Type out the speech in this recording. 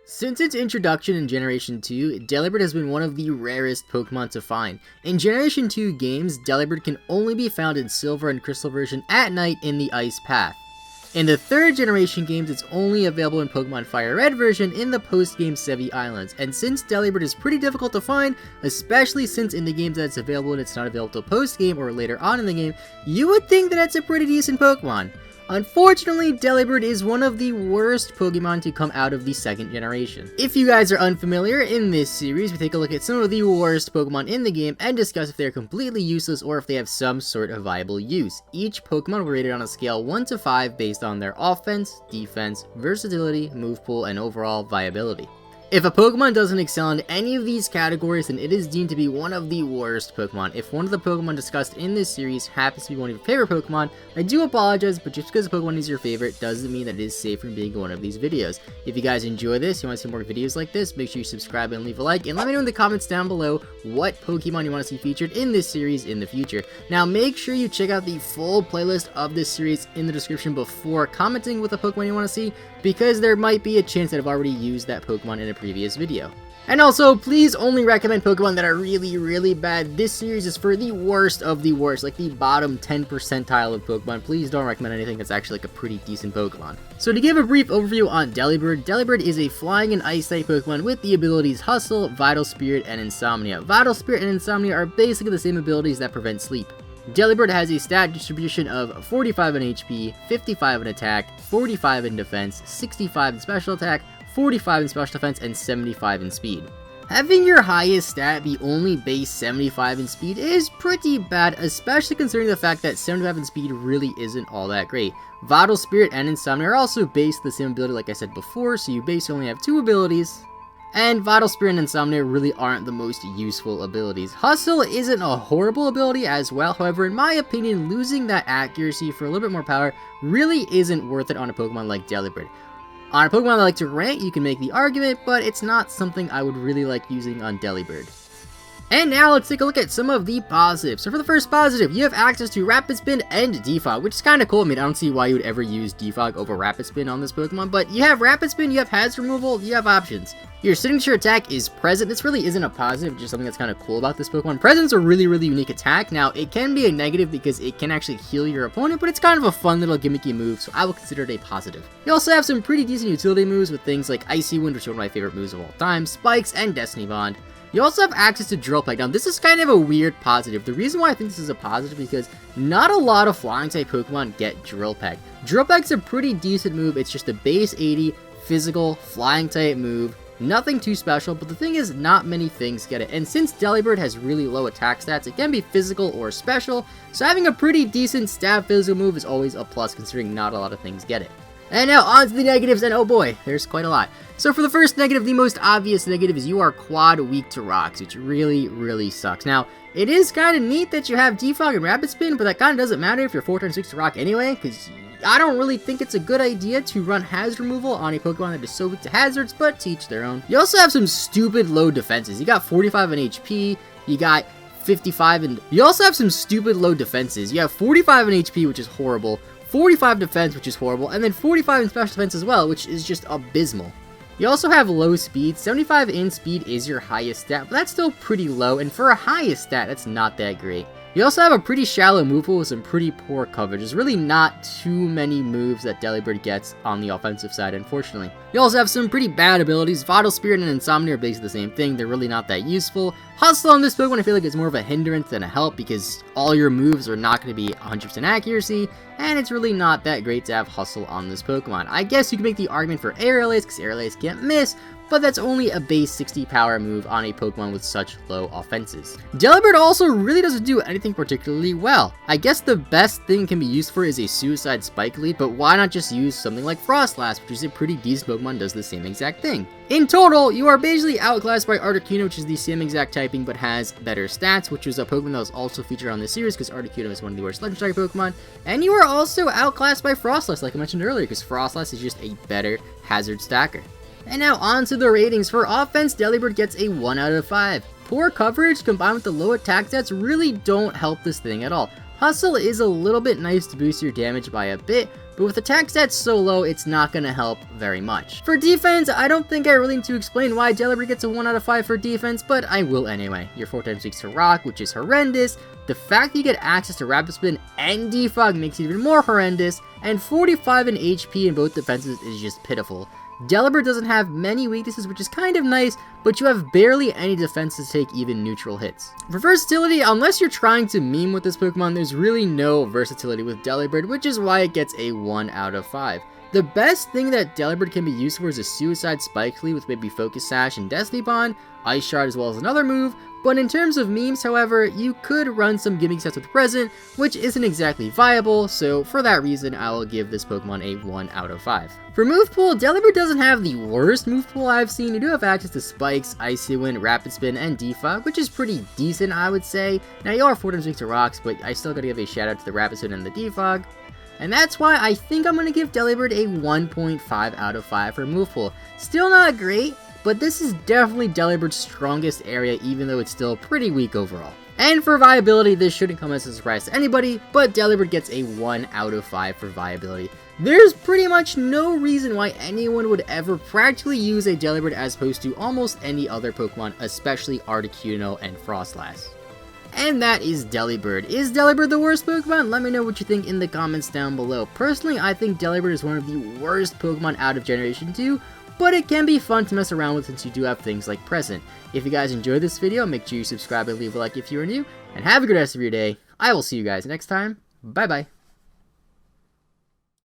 Since its introduction in Generation 2, Delibird has been one of the rarest Pokemon to find. In Generation 2 games, Delibird can only be found in Silver and Crystal version at night in the Ice Path. In the 3rd generation games, it's only available in Pokemon Fire Red version in the post-game Serebii Islands, and since Delibird is pretty difficult to find, especially since in the games that it's available and it's not available till post-game or later on in the game, you would think that it's a pretty decent Pokemon. Unfortunately, Delibird is one of the worst Pokemon to come out of the 2nd generation. If you guys are unfamiliar, in this series we take a look at some of the worst Pokemon in the game and discuss if they're completely useless or if they have some sort of viable use. Each Pokemon will be rated on a scale 1 to 5 based on their offense, defense, versatility, move pool, and overall viability. If a Pokemon doesn't excel in any of these categories, then it is deemed to be one of the worst Pokemon. If one of the Pokemon discussed in this series happens to be one of your favorite Pokemon, I do apologize, but just because a Pokemon is your favorite doesn't mean that it is safe from being one of these videos. If you guys enjoy this, you want to see more videos like this, make sure you subscribe and leave a like, and let me know in the comments down below what Pokemon you want to see featured in this series in the future. Now make sure you check out the full playlist of this series in the description before commenting with a Pokemon you want to see, because there might be a chance that I've already used that Pokemon in a previous video. And also, please only recommend Pokemon that are really bad. This series is for the worst of the worst, like the bottom 10 percentile of Pokemon. Please don't recommend anything that's actually like a pretty decent Pokemon. So to give a brief overview on Delibird, Delibird is a flying and ice type Pokemon with the abilities Hustle, Vital Spirit, and Insomnia. Vital Spirit and Insomnia are basically the same abilities that prevent sleep. Delibird has a stat distribution of 45 in HP, 55 in attack, 45 in defense, 65 in special attack, 45 in special defense, and 75 in speed. Having your highest stat be only base 75 in speed is pretty bad, especially considering the fact that 75 in speed really isn't all that great. Vital Spirit and Insomnia are also based the same ability like I said before, so you basically only have 2 abilities. And Vital Spirit and Insomnia really aren't the most useful abilities. Hustle isn't a horrible ability as well, however in my opinion losing that accuracy for a little bit more power really isn't worth it on a Pokemon like Delibird. On a Pokemon I like to rank, you can make the argument, but it's not something I would really like using on Delibird. And now let's take a look at some of the positives. So for the first positive, you have access to Rapid Spin and Defog, which is kind of cool. I mean, I don't see why you would ever use Defog over Rapid Spin on this Pokemon, but you have Rapid Spin, you have Hazard Removal, you have options. Your signature attack is Present. This really isn't a positive, just something that's kind of cool about this Pokemon. Present's a really unique attack. Now, it can be a negative because it can actually heal your opponent, but it's kind of a fun little gimmicky move, so I will consider it a positive. You also have some pretty decent utility moves with things like Icy Wind, which is one of my favorite moves of all time, Spikes, and Destiny Bond. You also have access to Drill Peck. Now, this is kind of a weird positive. The reason why I think this is a positive is because not a lot of Flying-type Pokemon get Drill Peck. Drill Peck's a pretty decent move. It's just a base 80, physical, Flying-type move. Nothing too special, but the thing is, not many things get it. And since Delibird has really low attack stats, it can be physical or special, so having a pretty decent stab physical move is always a plus, considering not a lot of things get it. And now on to the negatives, and oh boy, there's quite a lot. So for the first negative, the most obvious negative is you are quad weak to rocks, which really sucks. Now, it is kind of neat that you have Defog and Rapid Spin, but that kind of doesn't matter if you're 4 turn 6 to rock anyway, because I don't really think it's a good idea to run Hazard Removal on a Pokemon that is so weak to hazards, but to each their own. You also have some stupid low defenses. You got 45 in HP, you got 55 in... You also have some stupid low defenses. You have 45 in HP, which is horrible, 45 defense, which is horrible, and then 45 in special defense as well, which is just abysmal. You also have low speed. 75 in speed is your highest stat, but that's still pretty low, and for a highest stat, that's not that great. You also have a pretty shallow move pool with some pretty poor coverage. There's really not too many moves that Delibird gets on the offensive side, unfortunately. You also have some pretty bad abilities. Vital Spirit and Insomnia are basically the same thing. They're really not that useful. Hustle on this Pokemon I feel like is more of a hindrance than a help because all your moves are not going to be 100% accuracy, and it's really not that great to have Hustle on this Pokemon. I guess you can make the argument for Aerial Ace because Aerial Ace can't miss, but that's only a base 60 power move on a Pokemon with such low offenses. Delibird also really doesn't do anything particularly well. I guess the best thing it can be used for is a Suicide Spike lead, but why not just use something like Frostlass, which is a pretty decent Pokemon, does the same exact thing. In total, you are basically outclassed by Articuno, which is the same exact typing but has better stats, which was a Pokemon that was also featured on this series because Articuno is one of the worst legendary Pokemon. And you are also outclassed by Frostlass, like I mentioned earlier, because Frostlass is just a better hazard stacker. And now on to the ratings. For offense, Delibird gets a 1 out of 5. Poor coverage combined with the low attack stats really don't help this thing at all. Hustle is a little bit nice to boost your damage by a bit, but with attack stats so low, it's not going to help very much. For defense, I don't think I really need to explain why Delibird gets a 1 out of 5 for defense, but I will anyway. You're 4 times weak to rock, which is horrendous. The fact that you get access to Rapid Spin and Defog makes it even more horrendous, and 45 in HP in both defenses is just pitiful. Delibird doesn't have many weaknesses, which is kind of nice, but you have barely any defense to take even neutral hits. For versatility, unless you're trying to meme with this Pokemon, there's really no versatility with Delibird, which is why it gets a 1 out of 5. The best thing that Delibird can be used for is a Suicide Spike Lead with maybe Focus Sash and Destiny Bond, Ice Shard as well as another move, but in terms of memes, however, you could run some gimmick sets with Present, which isn't exactly viable, so for that reason, I will give this Pokemon a 1 out of 5. For Movepool, Delibird doesn't have the worst Movepool I've seen. You do have access to Spikes, Icy Wind, Rapid Spin, and Defog, which is pretty decent, I would say. Now, you are 4 times weak to Rocks, but I still gotta give a shout out to the Rapid Spin and the Defog. And that's why I think I'm going to give Delibird a 1.5 out of 5 for Movepool. Still not great, but this is definitely Delibird's strongest area, even though it's still pretty weak overall. And for Viability, this shouldn't come as a surprise to anybody, but Delibird gets a 1 out of 5 for Viability. There's pretty much no reason why anyone would ever practically use a Delibird as opposed to almost any other Pokemon, especially Articuno and Frostlass. And that is Delibird. Is Delibird the worst Pokemon? Let me know what you think in the comments down below. Personally, I think Delibird is one of the worst Pokemon out of Generation 2, but it can be fun to mess around with since you do have things like Present. If you guys enjoyed this video, make sure you subscribe and leave a like if you are new, and have a good rest of your day. I will see you guys next time. Bye bye.